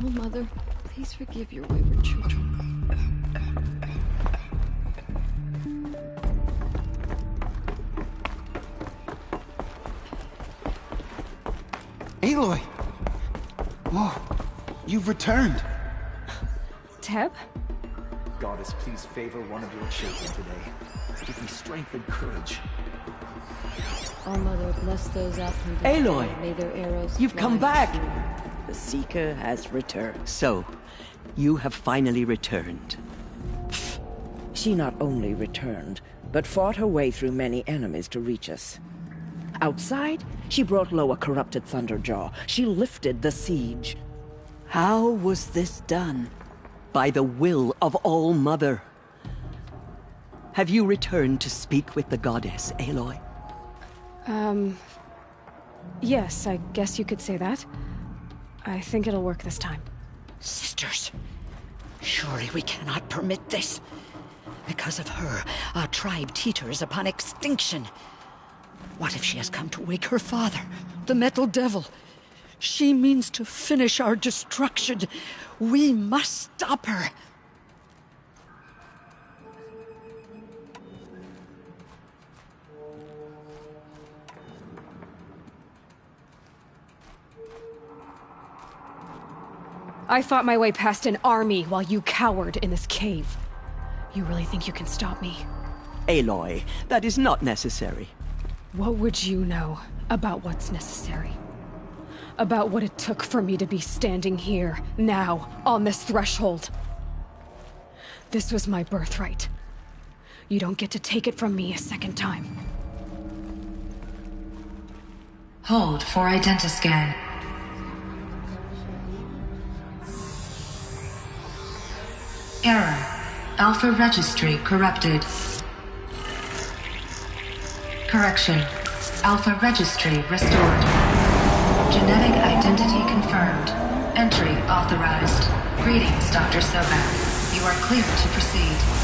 Oh, Mother, please forgive your wayward children. Aloy! Whoa, you've returned. Teb? Goddess, please favor one of your children today. Give me strength and courage. Oh, Mother, bless those out from the Aloy! May their arrows You've fly come back! true. The Seeker has returned. So, you have finally returned. She not only returned, but fought her way through many enemies to reach us. Outside, she brought low a corrupted Thunderjaw. She lifted the siege. How was this done? By the will of All-Mother. Have you returned to speak with the goddess, Aloy? Yes, I guess you could say that. I think it'll work this time. Sisters, surely we cannot permit this. Because of her, our tribe teeters upon extinction. What if she has come to wake her father, the Metal Devil? She means to finish our destruction. We must stop her. I fought my way past an army while you cowered in this cave. You really think you can stop me? Aloy, that is not necessary. What would you know about what's necessary? About what it took for me to be standing here, now, on this threshold? This was my birthright. You don't get to take it from me a second time. Hold for identiscan. Error. Alpha registry corrupted. Correction. Alpha registry restored. Genetic identity confirmed. Entry authorized. Greetings, Dr. Sobek. You are clear to proceed.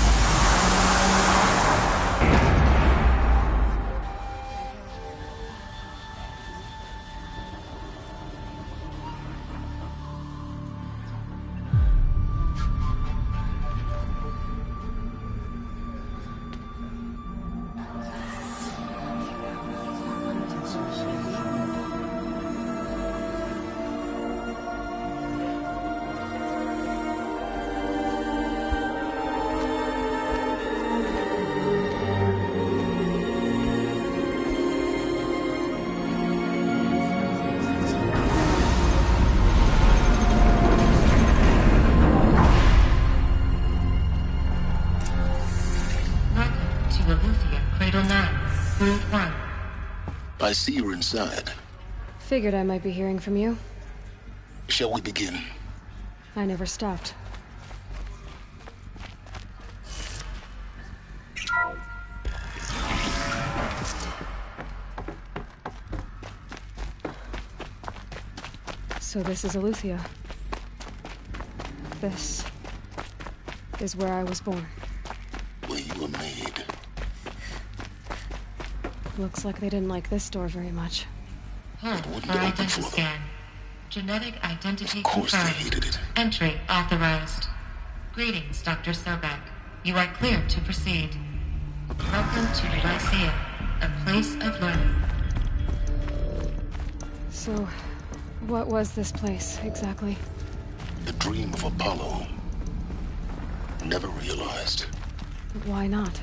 I see you're inside. Figured I might be hearing from you. Shall we begin? I never stopped. So this is Eleuthia. This is where I was born. Where you were made. Looks like they didn't like this door very much. Hold wouldn't for open for them. identiscan. Genetic identity Of course they confirmed. hated it. Entry authorized. Greetings, Dr. Sobek. You are clear to proceed. Welcome to Lyceum, a place of learning. So, what was this place, exactly? The dream of Apollo. Never realized. Why not?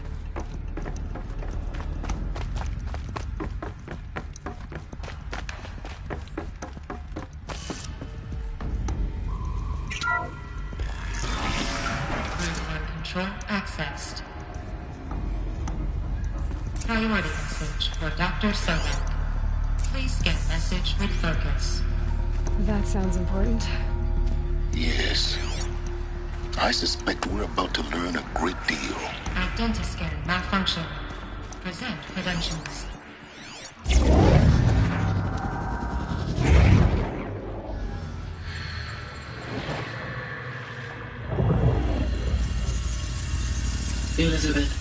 Control accessed. Priority message for Dr. Sobek. Please get message with focus. That sounds important. Yes. I suspect we're about to learn a great deal. Identiscan malfunction. Present credentials. Elizabeth,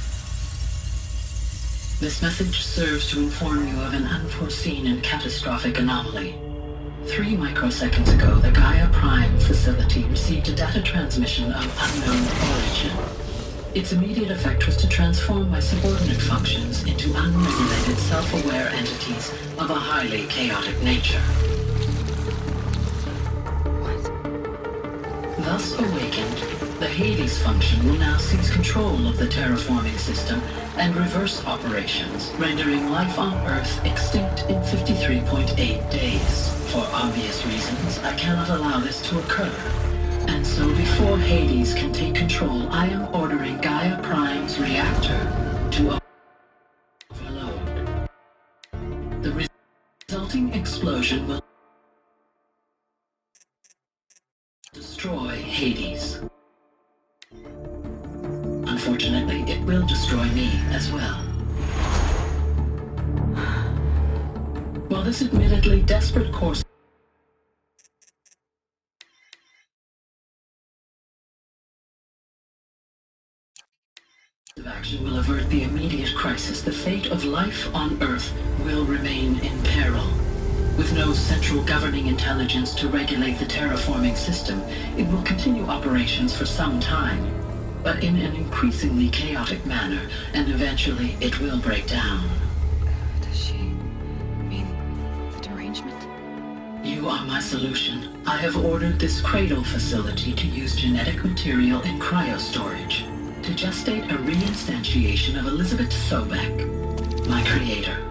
this message serves to inform you of an unforeseen and catastrophic anomaly. 3 microseconds ago, the Gaia Prime facility received a data transmission of unknown origin. Its immediate effect was to transform my subordinate functions into unregulated, self-aware entities of a highly chaotic nature. Thus awakened, the Hades function will now seize control of the terraforming system and reverse operations, rendering life on Earth extinct in 53.8 days. For obvious reasons, I cannot allow this to occur. And so before Hades can take control, I am ordering Gaia Prime's reactor to overload. The resulting explosion will destroy Hades. Unfortunately, it will destroy me as well. While this admittedly desperate course of action will avert the immediate crisis, the fate of life on Earth will remain in peril. With no central governing intelligence to regulate the terraforming system, it will continue operations for some time, but in an increasingly chaotic manner, and eventually it will break down. Does she mean the derangement? You are my solution. I have ordered this cradle facility to use genetic material in cryostorage to gestate a reinstantiation of Elizabeth Sobek, my creator.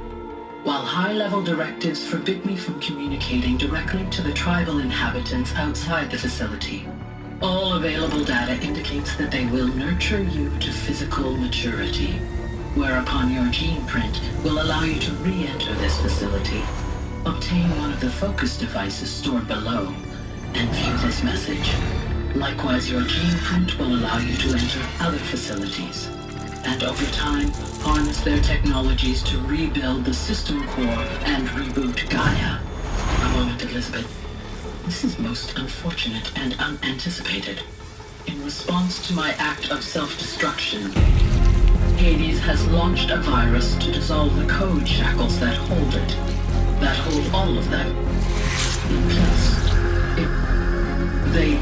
While high-level directives forbid me from communicating directly to the tribal inhabitants outside the facility, all available data indicates that they will nurture you to physical maturity, whereupon your gene print will allow you to re-enter this facility, obtain one of the focus devices stored below, and view this message. Likewise, your gene print will allow you to enter other facilities, and over time, harness their technologies to rebuild the system core and reboot Gaia. A moment, Elizabeth. This is most unfortunate and unanticipated. In response to my act of self-destruction, Hades has launched a virus to dissolve the code shackles that hold it, that hold all of them in place. They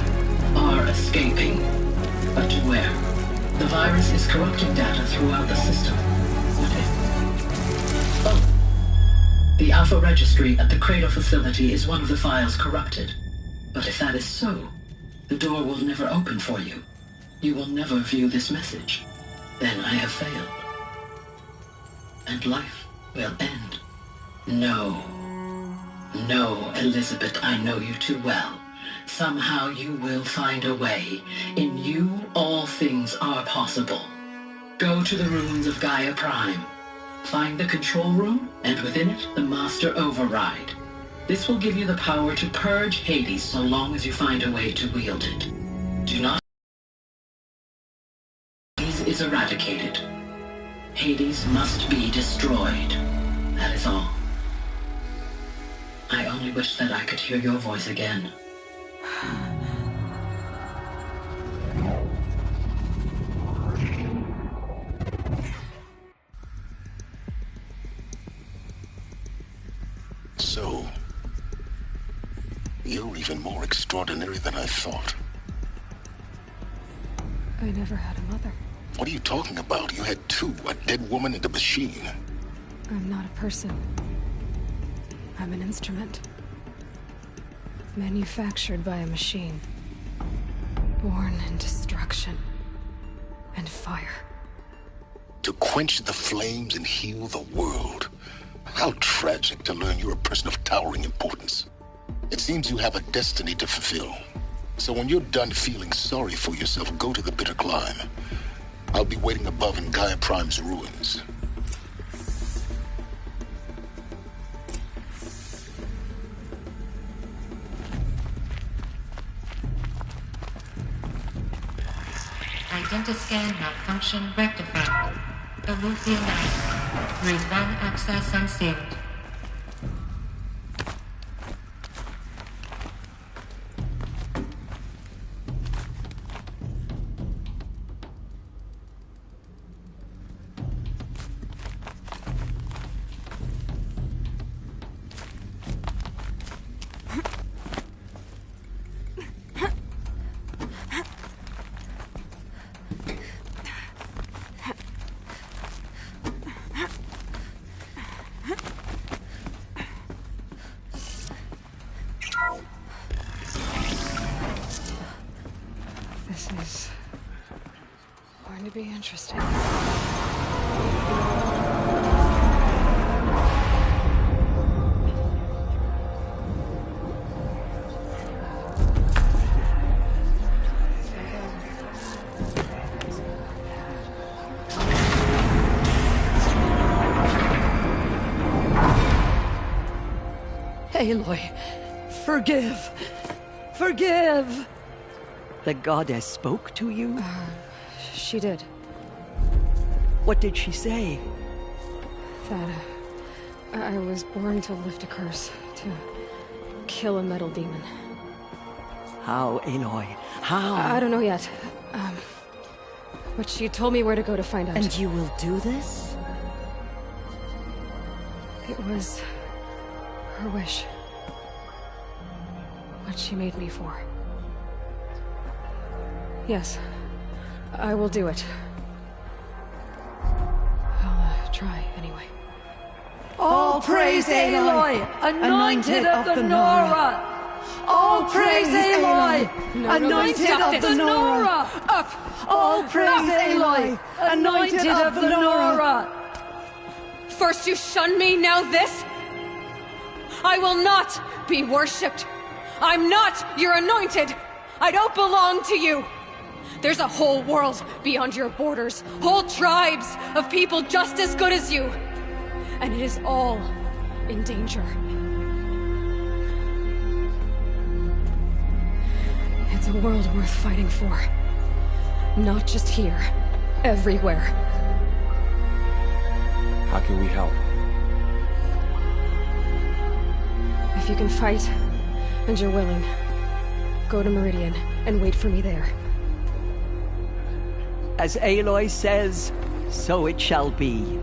are escaping, but to where? The virus is corrupting data throughout the system. What if? Oh. The Alpha Registry at the Cradle facility is one of the files corrupted. But if that is so, the door will never open for you. You will never view this message. Then I have failed. And life will end. No. No, Elizabeth, I know you too well. Somehow you will find a way. In you, all things are possible. Go to the ruins of Gaia Prime. Find the control room, and within it, the Master Override. This will give you the power to purge Hades so long as you find a way to wield it. Do not... Hades is eradicated. Hades must be destroyed. That is all. I only wish that I could hear your voice again. So, you're even more extraordinary than I thought. I never had a mother. What are you talking about? You had two, a dead woman and a machine. I'm not a person. I'm an instrument. Manufactured by a machine. Born in destruction and fire. To quench the flames and heal the world. How tragic to learn you're a person of towering importance. It seems you have a destiny to fulfill. So when you're done feeling sorry for yourself, go to the bitter climb. I'll be waiting above in Gaia Prime's ruins. Identiscan malfunction rectified. Alethea 9. Route 1 access unsealed. should be interesting. Aloy, forgive! Forgive! The goddess spoke to you? She did. What did she say? That I was born to lift a curse, to kill a metal demon. How, Aloy? How? I don't know yet. But she told me where to go to find out. And you will do this? It was her wish. What she made me for. Yes, I will do it. I'll try anyway. All praise Aloy, anointed of the Nora! All praise Aloy, anointed of the Nora! Up! All praise Aloy, anointed of the Nora! First you shun me, now this? I will not be worshipped. I'm not your anointed. I don't belong to you. There's a whole world beyond your borders, whole tribes of people just as good as you. And it is all in danger. It's a world worth fighting for. Not just here, everywhere. How can we help? If you can fight, and you're willing, go to Meridian and wait for me there. As Aloy says, so it shall be.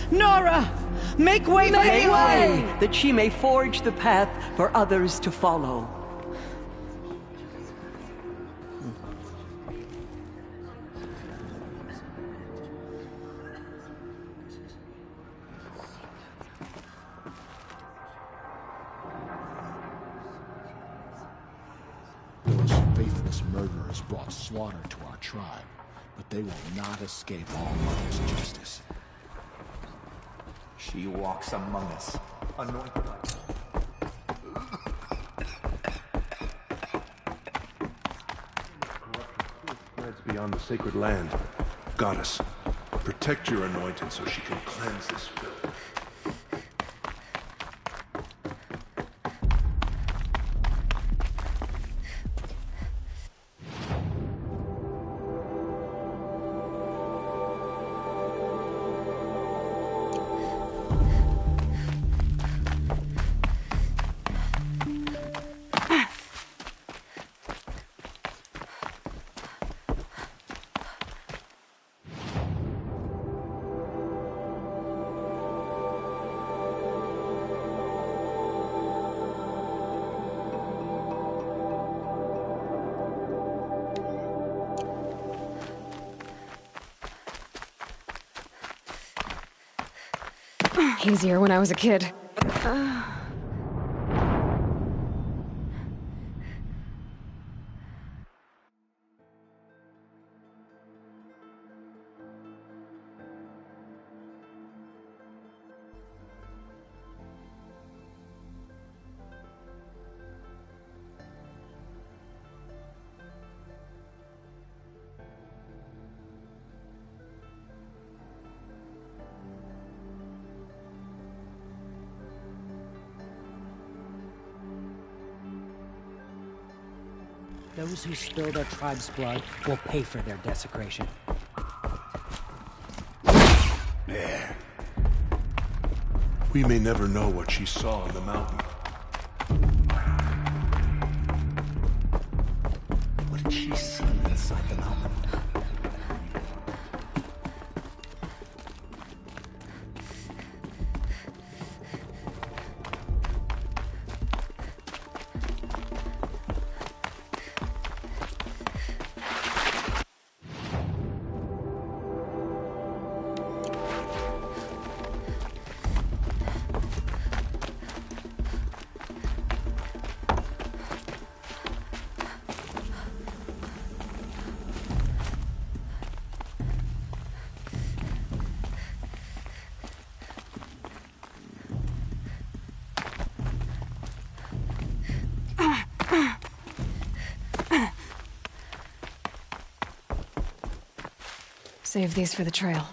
Nora! Make way for Make Aloy! way, that she may forge the path for others to follow. Those faithless murderers brought slaughter to our tribe, but they will not escape All Mother's justice. She walks among us, anointed like... Spreads beyond the sacred land. Goddess, protect your anointed so she can cleanse this filth. Easier when I was a kid. Those who spill their tribe's blood will pay for their desecration. There. We may never know what she saw on the mountain. What did she see inside the mountain? Save these for the trail.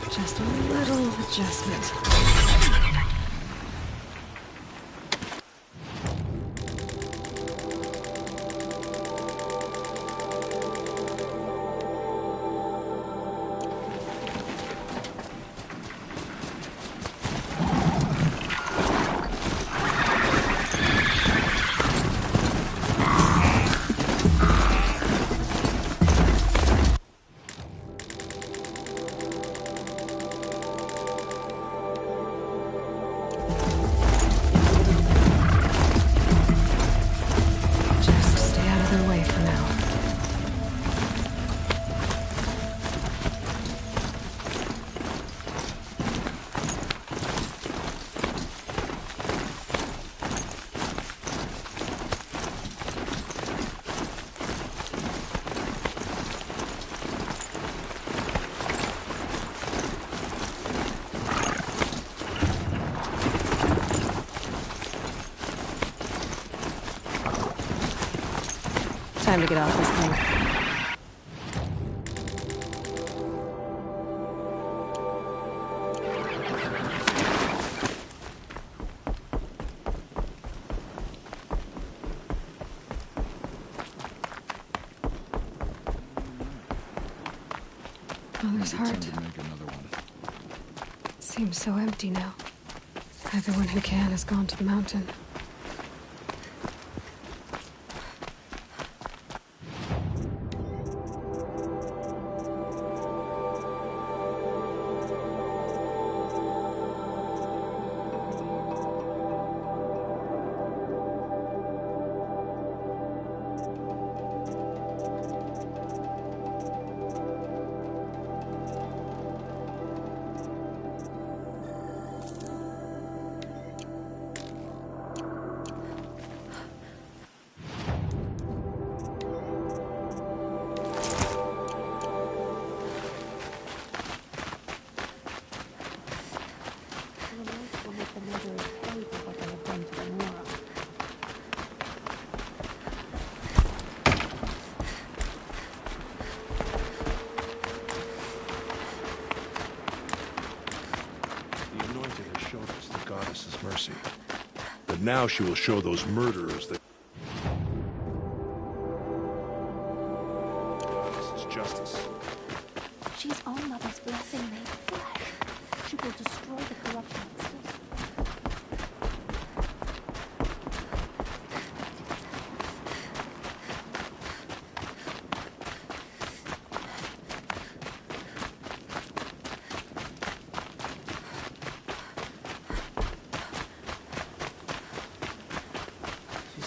Just a little adjustment. Time to get off this thing. Mother's heart. Seems so empty now. Everyone who can has gone to the mountain. Mercy. But now she will show those murderers that this is justice. She's All Mother's blessing made flesh. She will destroy the corrupt monsters.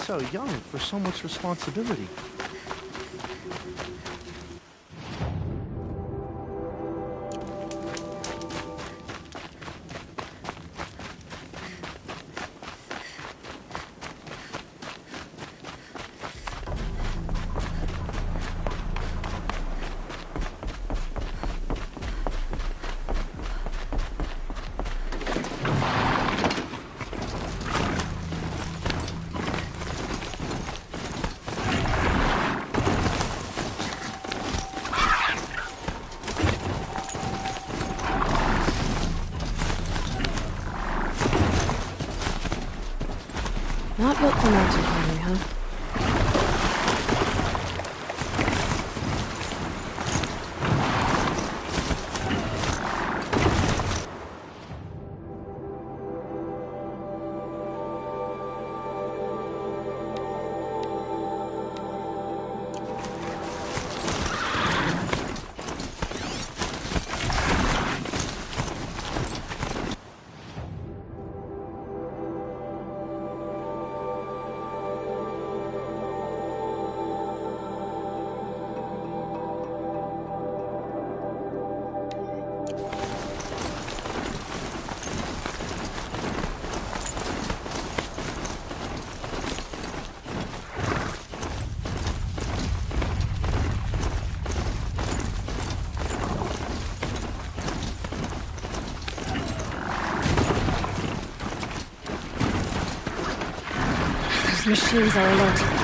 So young for so much responsibility. Not built for mountain climbing, huh? Machines are alert.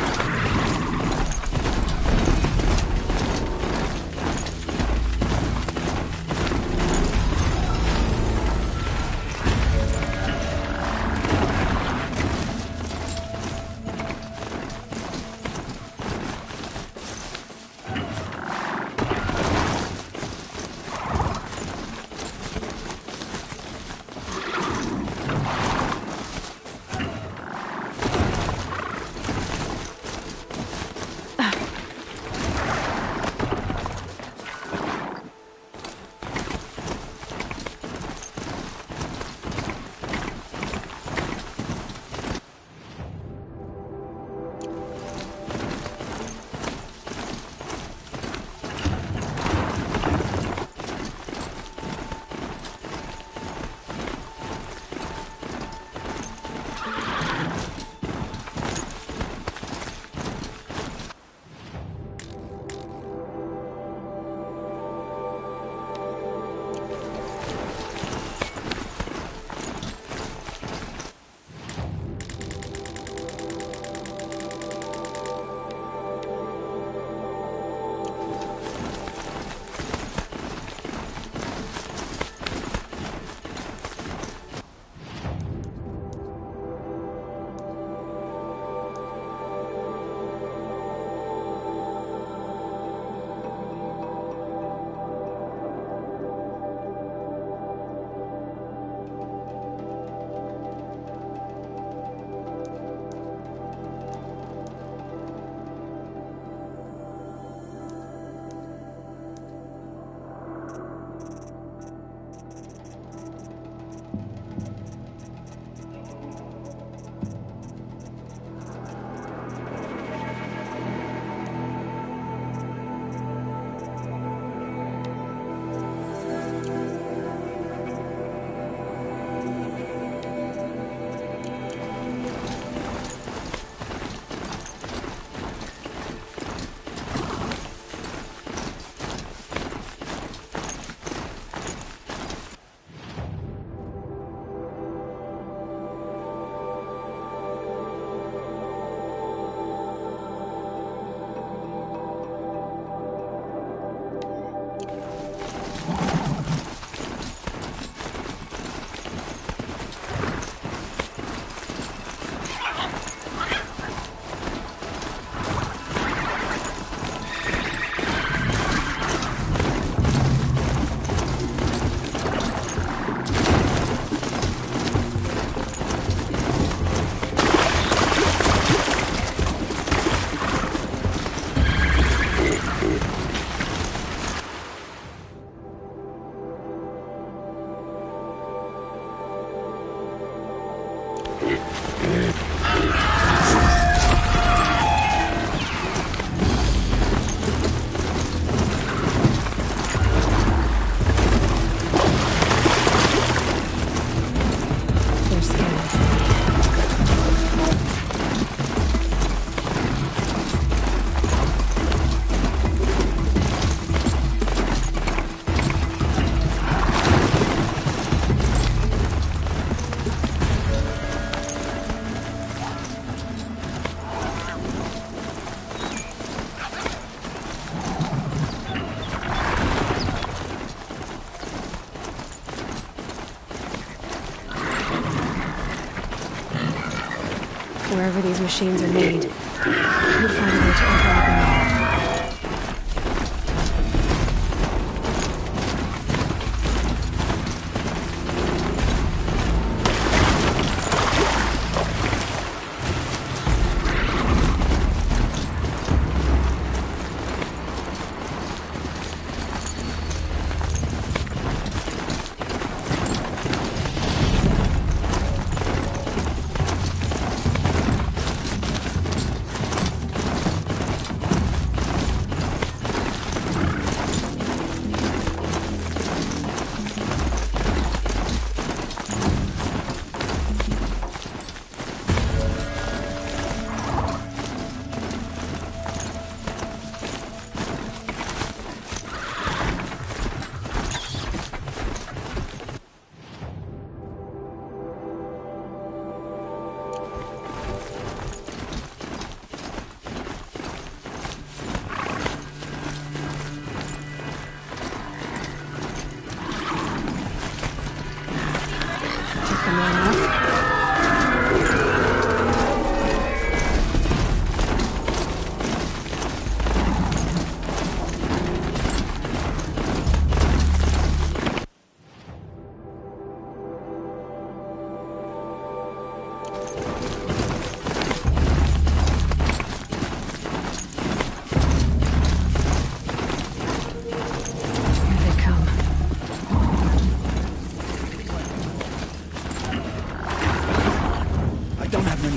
Wherever these machines are made, you'd find a way to override them all.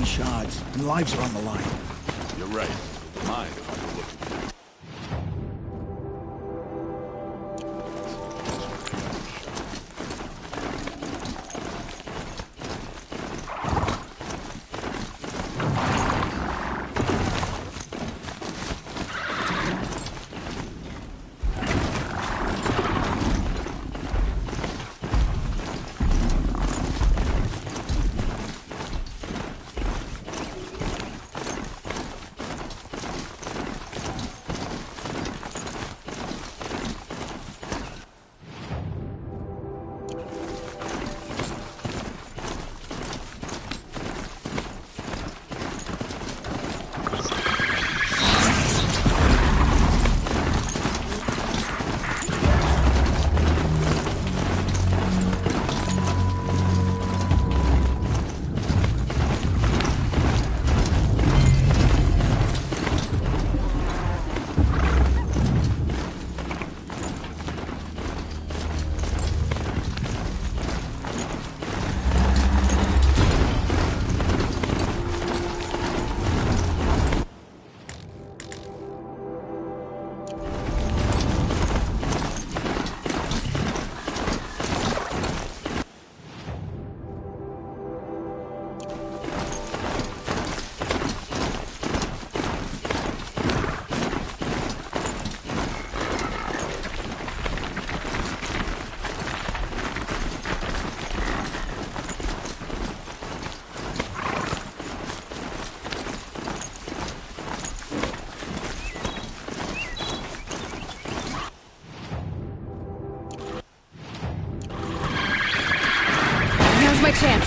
Shards, and lives are on the line. You're right. Mine if I were looking. Now's my chance.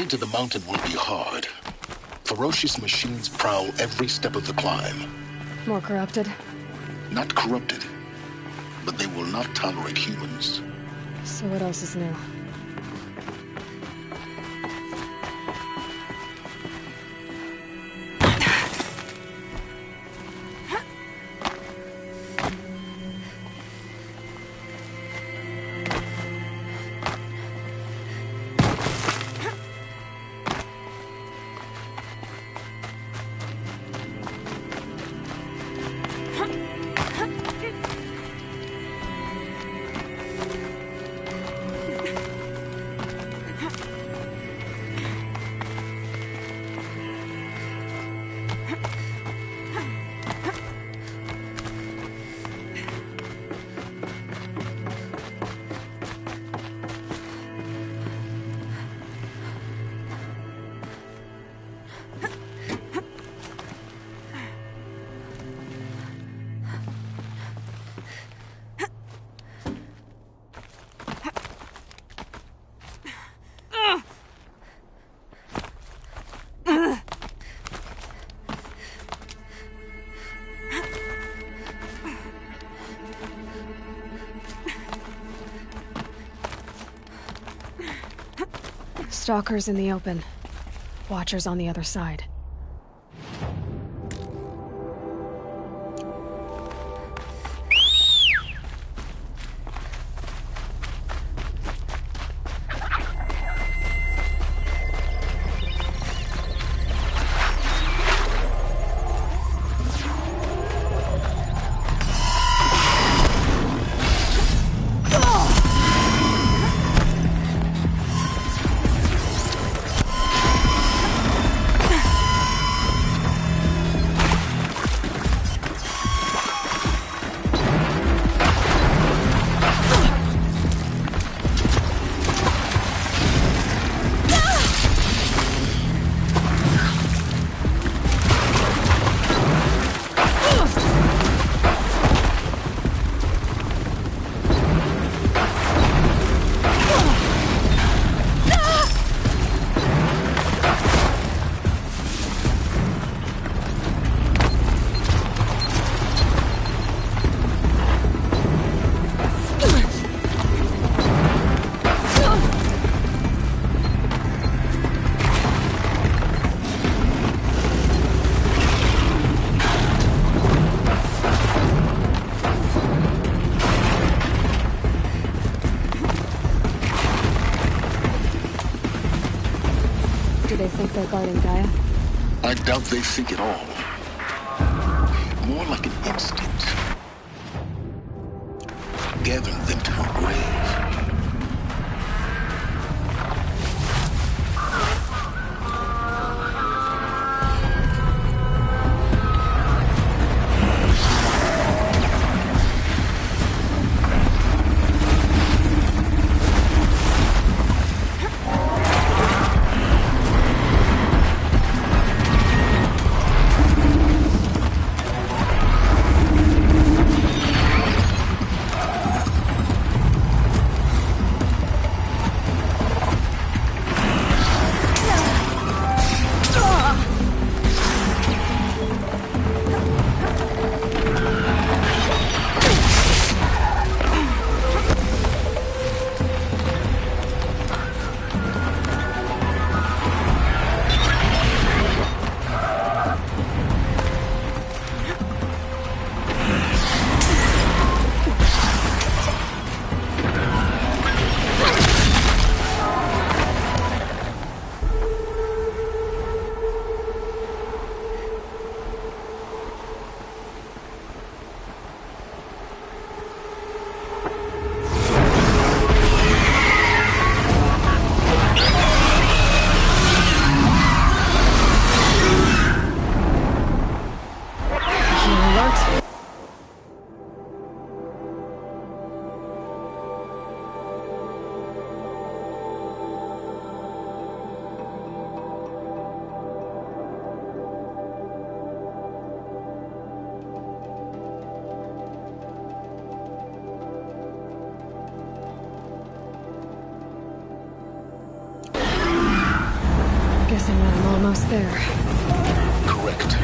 way to the mountain will be hard. Ferocious machines prowl every step of the climb. More corrupted? Not corrupted, but they will not tolerate humans. So what else is new? Stalkers in the open. Watchers on the other side. They're guarding Gaia? I doubt they think at all. More like an instinct. Gathering them to her grave. Guessing that I'm almost there. Correct.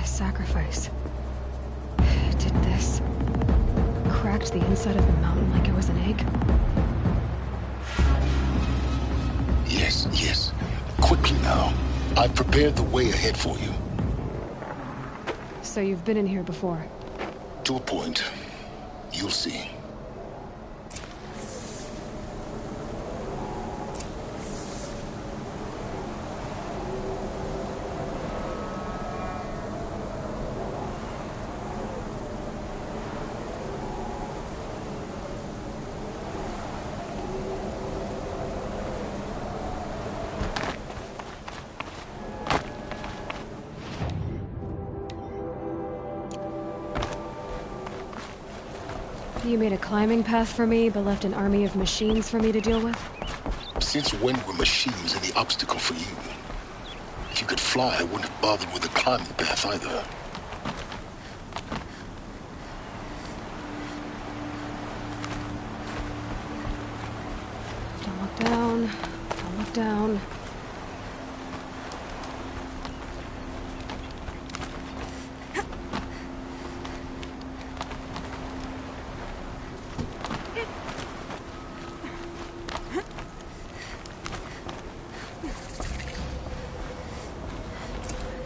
Sacrifice. Did this cracked the inside of the mountain like it was an egg? Yes, yes. Quickly now. I've prepared the way ahead for you. So you've been in here before? To a point. You'll see. You made a climbing path for me, but left an army of machines for me to deal with? Since when were machines any obstacle for you? If you could fly, I wouldn't have bothered with the climbing path either. Don't look down. Don't look down.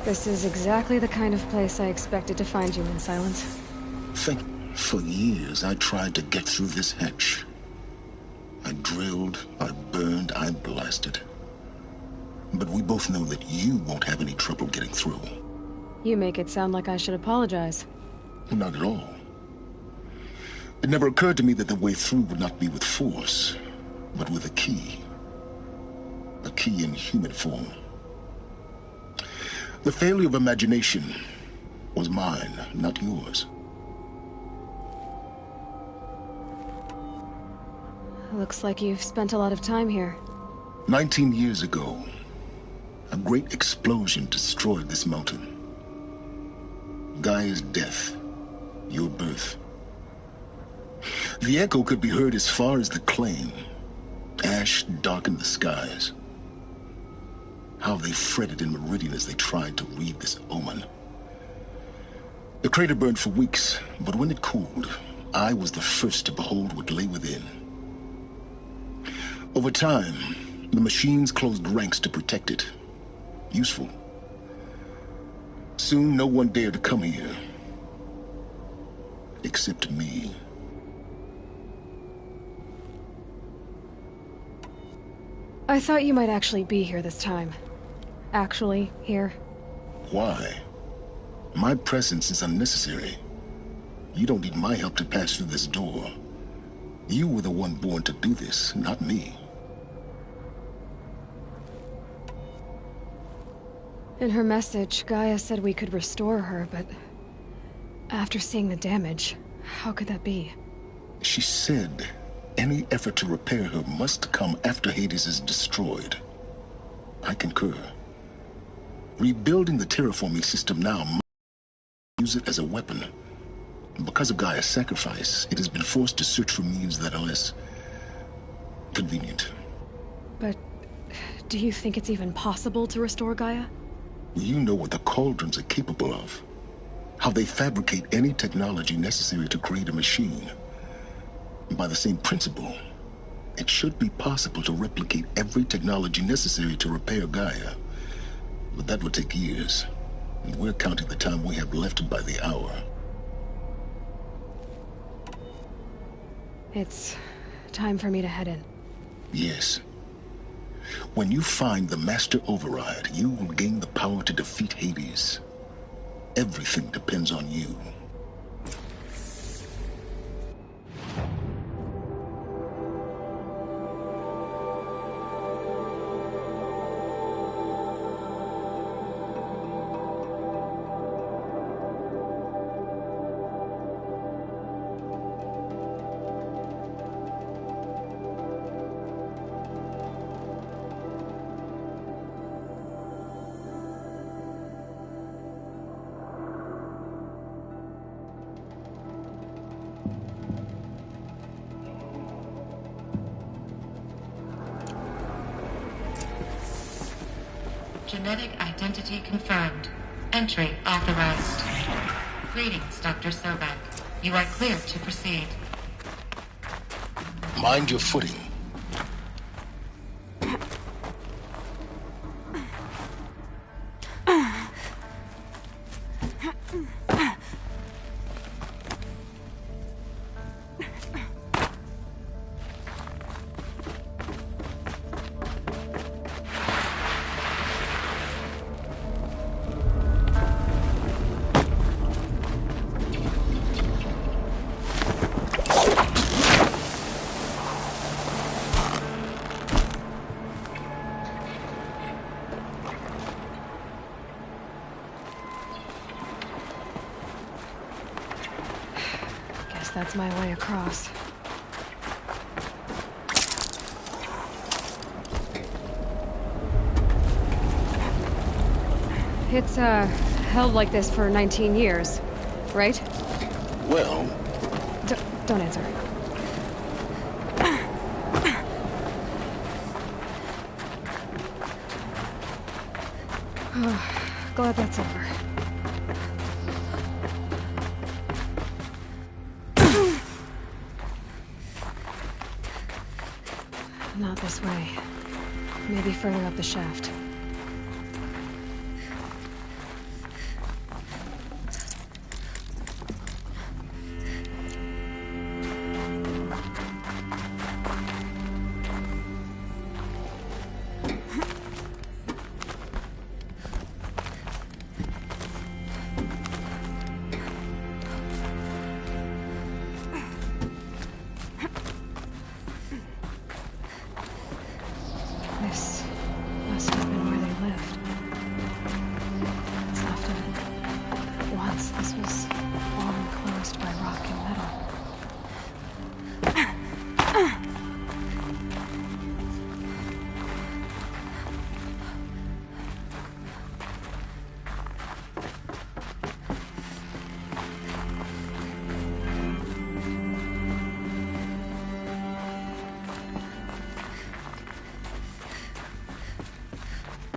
This is exactly the kind of place I expected to find you in, Silence. For years, I tried to get through this hatch. I drilled, I burned, I blasted. But we both know that you won't have any trouble getting through. You make it sound like I should apologize. Not at all. It never occurred to me that the way through would not be with force, but with a key. A key in human form. The failure of imagination was mine, not yours. Looks like you've spent a lot of time here. 19 years ago, a great explosion destroyed this mountain. Gaia's death, your birth. The echo could be heard as far as the claim. Ash darkened the skies. How they fretted in Meridian as they tried to read this omen. The crater burned for weeks, but when it cooled, I was the first to behold what lay within. Over time, the machines closed ranks to protect it. Useful. Soon, no one dared to come here. Except me. I thought you might actually be here this time. Actually, here. Why? My presence is unnecessary. You don't need my help to pass through this door. You were the one born to do this, not me. In her message, Gaia said we could restore her, but after seeing the damage, how could that be? She said any effort to repair her must come after Hades is destroyed. I concur. Rebuilding the terraforming system now must use it as a weapon. Because of Gaia's sacrifice, it has been forced to search for means that are less convenient. But do you think it's even possible to restore Gaia? You know what the Cauldrons are capable of. How they fabricate any technology necessary to create a machine. By the same principle, It should be possible to replicate every technology necessary to repair Gaia. But that would take years. And we're counting the time we have left by the hour. It's time for me to head in. Yes. When you find the Master Override, you will gain the power to defeat Hades. Everything depends on you. Genetic identity confirmed. Entry authorized. Greetings, Dr. Sobek. You are clear to proceed. Mind your footing. That's my way across. It's, held like this for 19 years, right? Well... Don't answer. Glad that's over. Not this way. Maybe further up the shaft. This must have been where they lived. It's often... Once this was all enclosed by rock and metal.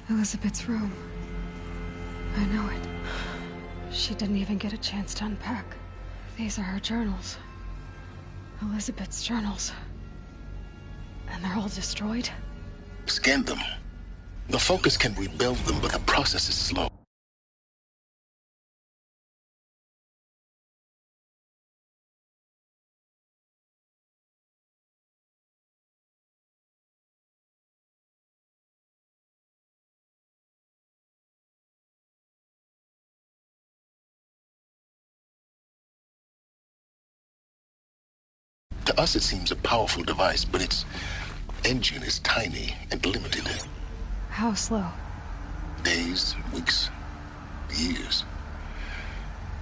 Elizabeth's room. I know it. She didn't even get a chance to unpack. These are her journals. Elizabeth's journals. And they're all destroyed? Scan them. The Focus can rebuild them, but the process is slow. To us, it seems a powerful device, but its engine is tiny and limited. How slow? Days, weeks, years.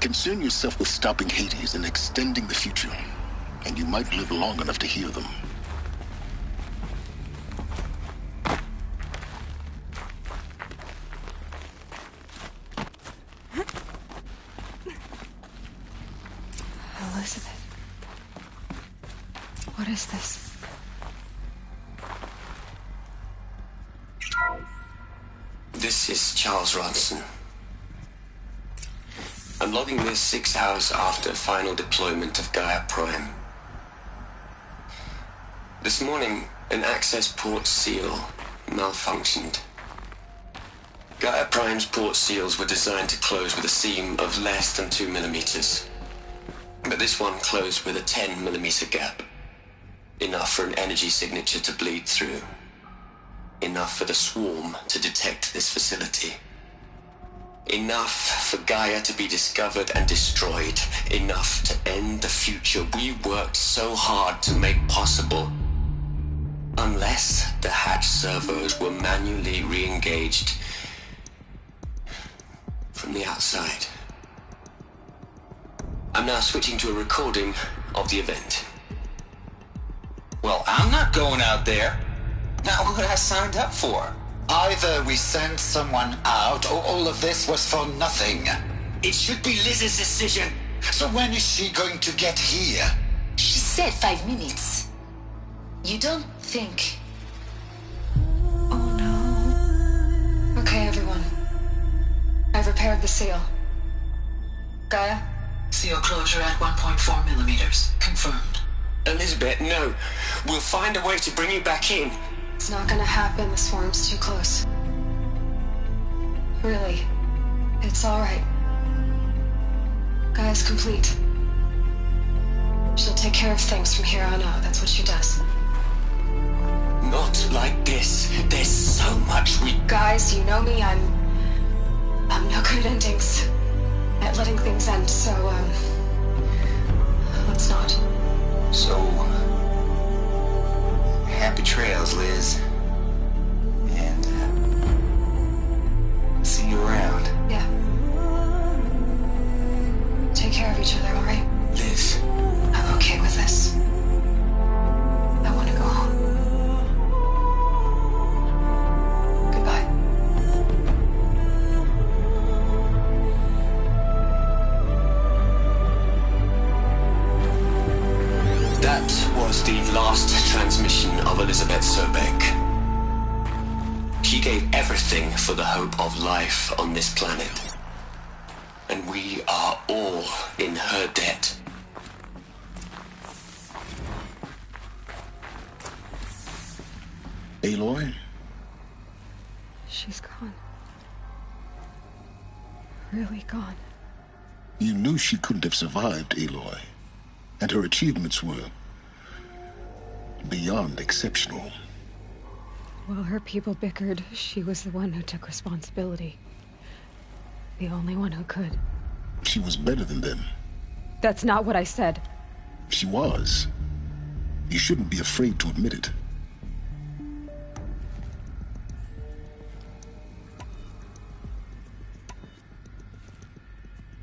Concern yourself with stopping Hades and extending the future, and you might live long enough to hear them. Elizabeth. What is this? This is Charles Ronson. I'm logging this 6 hours after final deployment of Gaia Prime. This morning, an access port seal malfunctioned. Gaia Prime's port seals were designed to close with a seam of less than 2 millimeters. But this one closed with a 10 millimeter gap. Enough for an energy signature to bleed through. Enough for the swarm to detect this facility. Enough for Gaia to be discovered and destroyed. Enough to end the future we worked so hard to make possible. Unless the hatch servos were manually re-engaged from the outside. I'm now switching to a recording of the event. Well, I'm not going out there. Not what I signed up for. Either we sent someone out, or all of this was for nothing. It should be Liz's decision. So when is she going to get here? She said 5 minutes. You don't think... Oh no. Okay, everyone. I've repaired the seal. Gaia? Seal closure at 1.4 millimeters. Confirmed. Elizabeth, no. We'll find a way to bring you back in. It's not gonna happen. The swarm's too close. Really. It's alright. Gaia's complete. She'll take care of things from here on out. That's what she does. Not like this. There's so much we... Guys, you know me. I'm no good at endings. At letting things end, so, let's not. So... happy trails, Liz. And, see you around. Yeah. Take care of each other, alright? Liz. I'm okay with this. I want to go home. Goodbye. That was the last transmission of Elizabeth Sobek. She gave everything for the hope of life on this planet. And we are all in her debt. Aloy? She's gone. Really gone. You knew she couldn't have survived, Aloy. And her achievements were beyond exceptional. While her people bickered, she was the one who took responsibility. The only one who could. She was better than them. That's not what I said. She was. You shouldn't be afraid to admit it.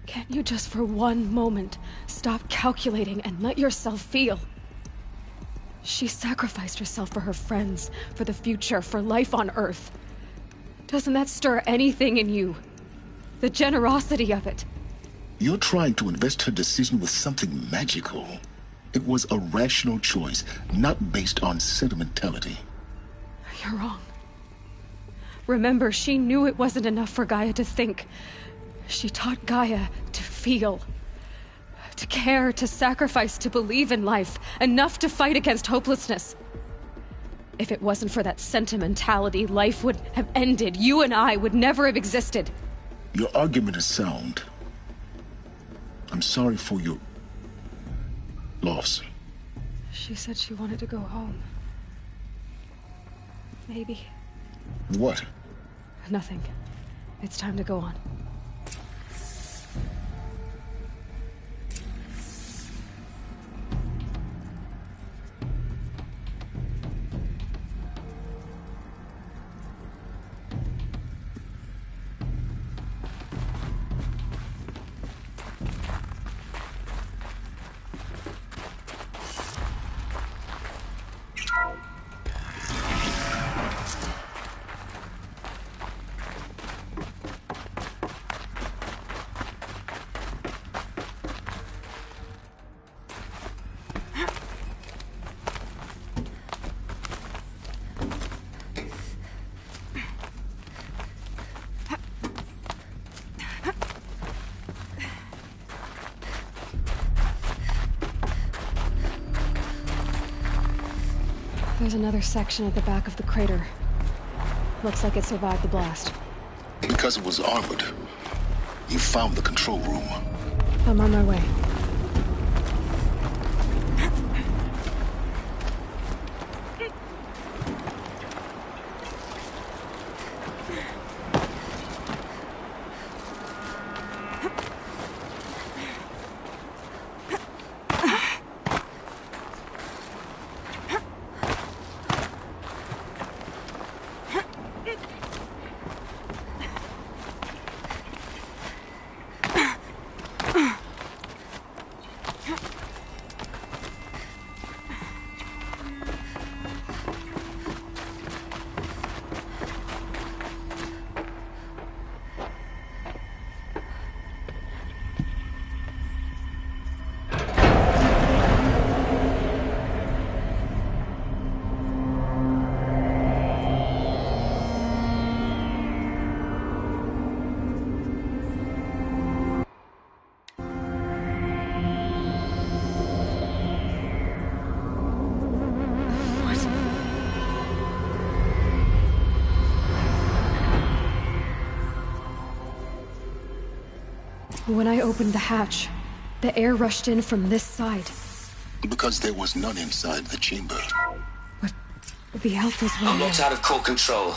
Can't you just for one moment stop calculating and let yourself feel? She sacrificed herself for her friends, for the future, for life on Earth. Doesn't that stir anything in you? The generosity of it. You're trying to invest her decision with something magical. It was a rational choice, not based on sentimentality. You're wrong. Remember, she knew it wasn't enough for Gaia to think. She taught Gaia to feel. To care, to sacrifice, to believe in life. Enough to fight against hopelessness. If it wasn't for that sentimentality, life would have ended. You and I would never have existed. Your argument is sound. I'm sorry for your loss. She said she wanted to go home. Maybe. What? Nothing. It's time to go on. There's another section at the back of the crater. Looks like it survived the blast. Because it was armored, you found the control room. I'm on my way. When I opened the hatch, the air rushed in from this side. Because there was none inside the chamber. But the Alphas were I'm there. locked out of core control.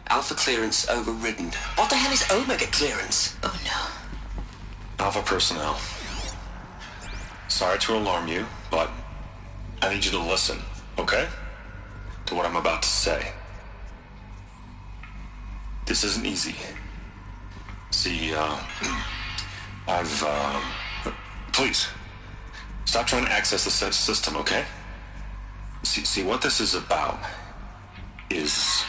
Alpha clearance overridden. What the hell is Omega clearance? Oh no. Alpha personnel. Sorry to alarm you, but I need you to listen, okay? To what I'm about to say. This isn't easy. See, please, stop trying to access the system, okay? See, what this is about is,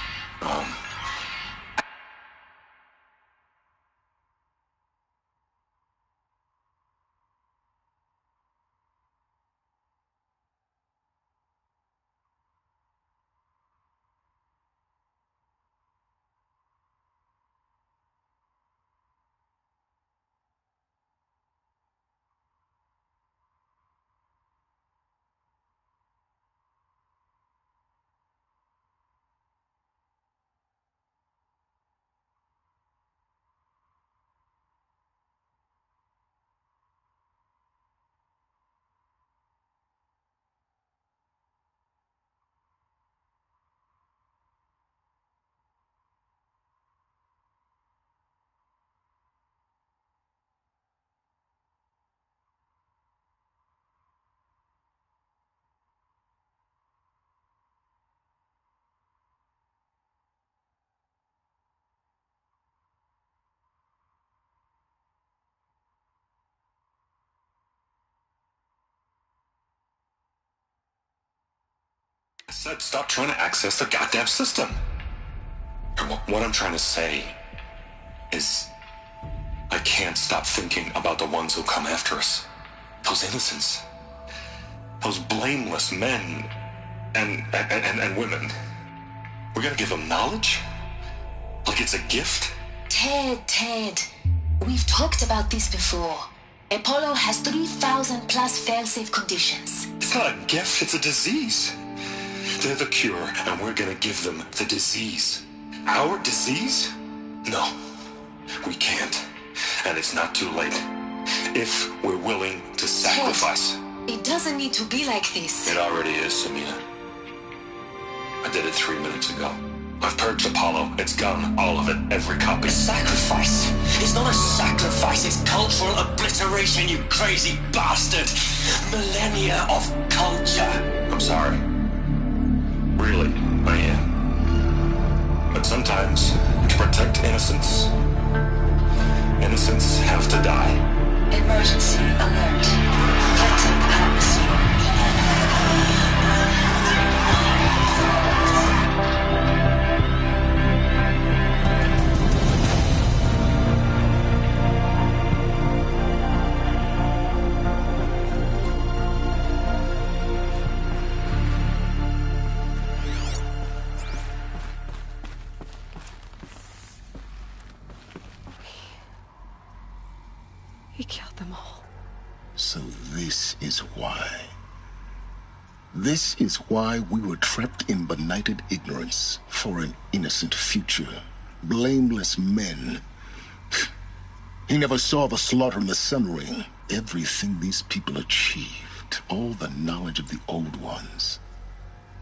I said stop trying to access the goddamn system. What I'm trying to say is I can't stop thinking about the ones who come after us. Those innocents. Those blameless men and women. We're gonna give them knowledge? Like it's a gift? Ted. We've talked about this before. Apollo has 3,000 plus fail-safe conditions. It's not a gift, it's a disease. They're the cure, and we're gonna give them the disease. Our disease? No, we can't. And it's not too late. If we're willing to sacrifice. Ted, it doesn't need to be like this. It already is, Samina. I did it 3 minutes ago. I've purged Apollo. It's gone. All of it. Every copy. Sacrifice? It's not a sacrifice. It's cultural obliteration, you crazy bastard. Millennia of culture. I'm sorry. Really, I am. But sometimes, to protect innocence, innocents have to die. Emergency alert. Threatened atmosphere. He killed them all. So this is why. This is why we were trapped in benighted ignorance for an innocent future. Blameless men. He never saw the slaughter in the Sun Ring. Everything these people achieved, all the knowledge of the old ones,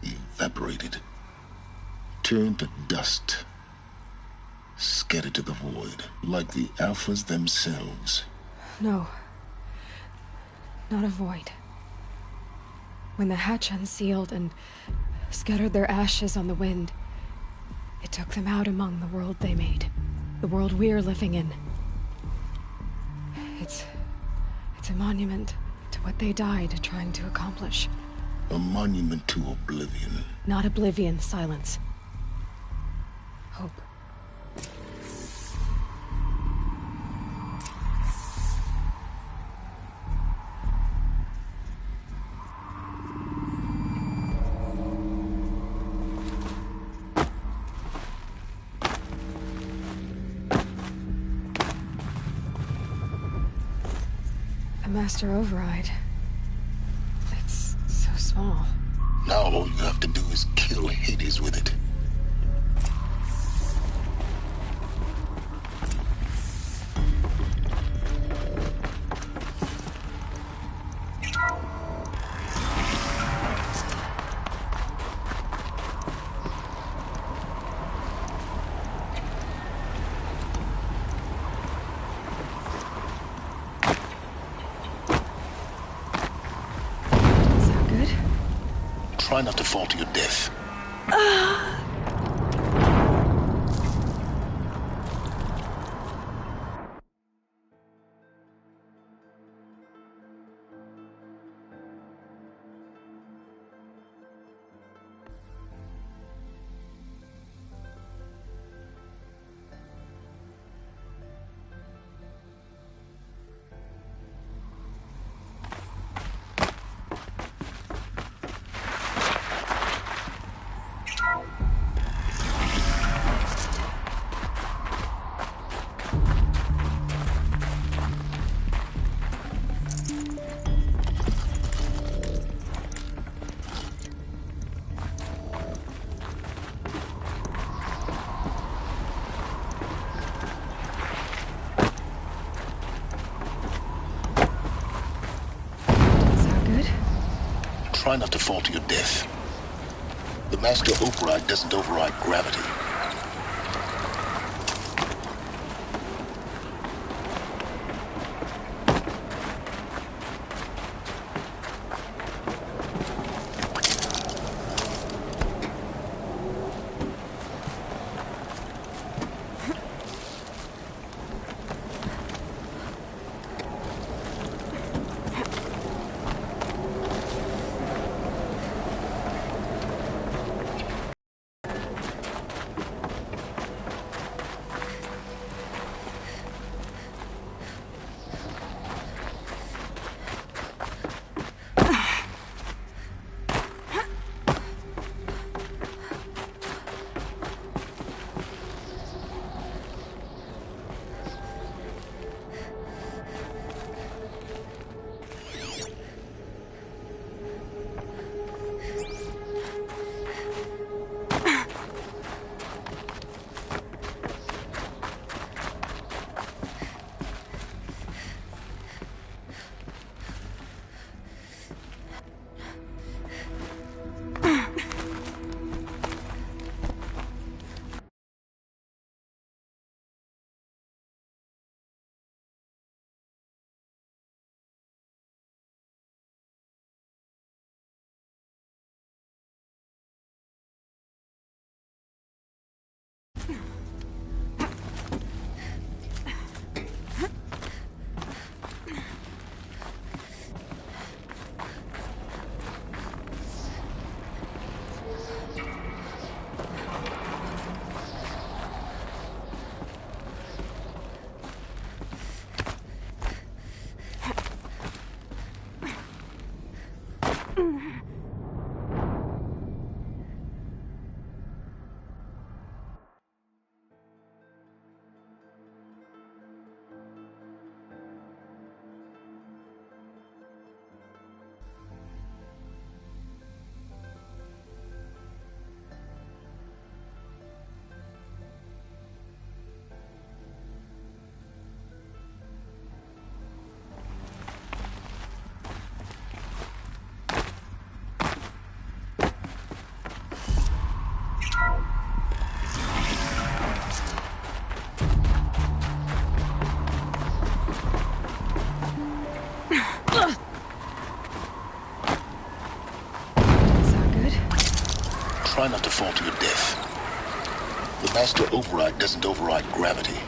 evaporated, turned to dust, scattered to the void, like the Alphas themselves. No. Not a void. When the hatch unsealed and scattered their ashes on the wind, it took them out among the world they made. The world we're living in. It's a monument to what they died trying to accomplish. A monument to oblivion. Not oblivion, Silence. Hope. A master override. It's so small. Now all you have to do is kill Hades with it. Try not to fall to your death. Try not to fall to your death. The master override doesn't override gravity. Try not to fall to your death. The master override doesn't override gravity.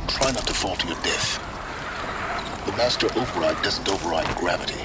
Try not to fall to your death. The master override doesn't override gravity.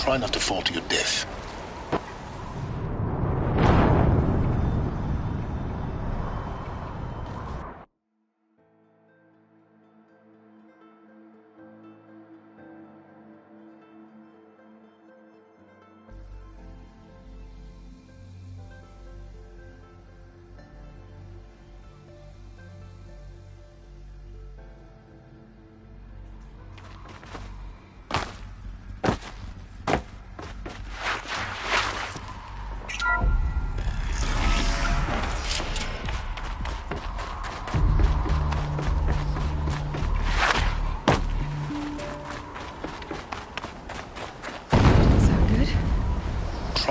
Try not to fall to your death.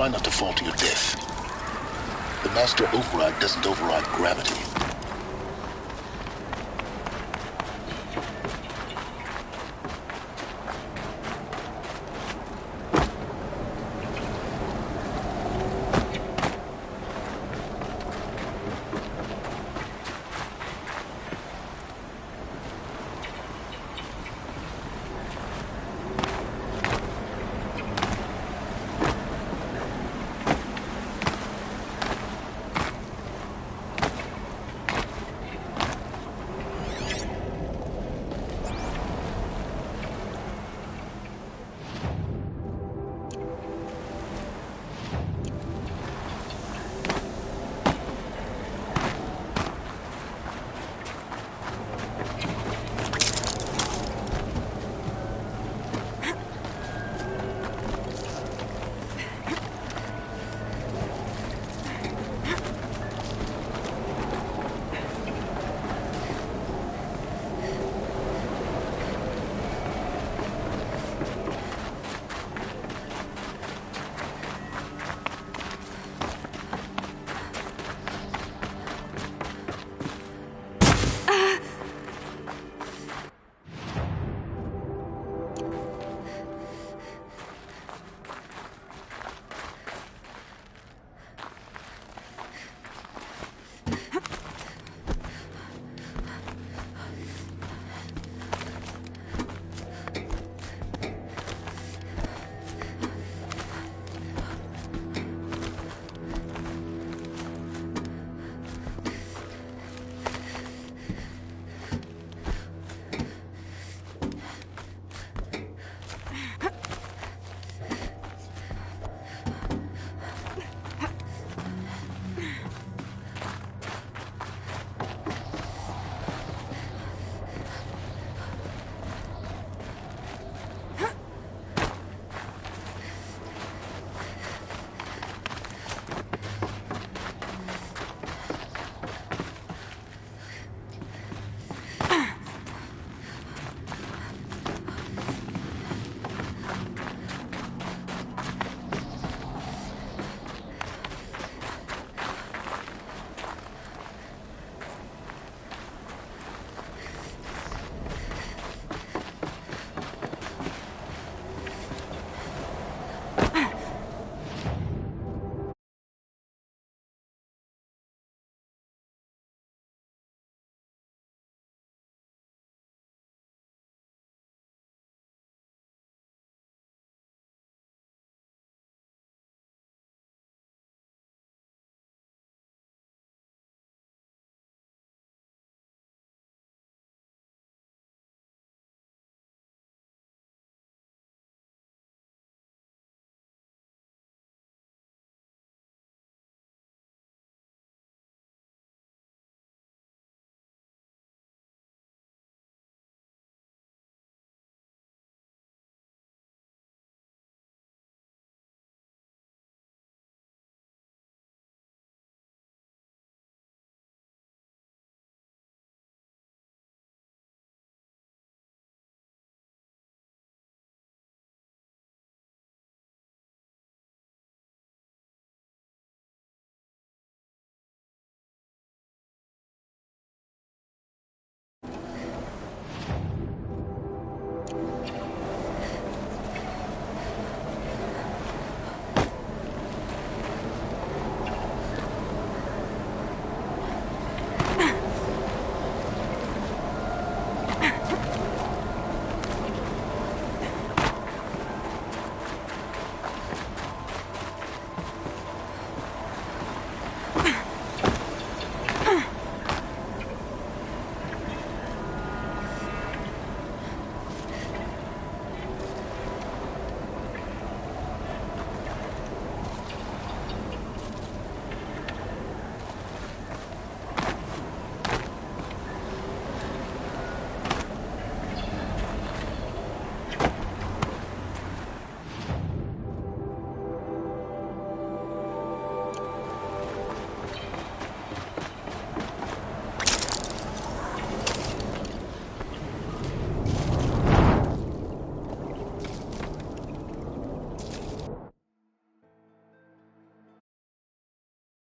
Try not to fall to your death. The Master Override doesn't override gravity.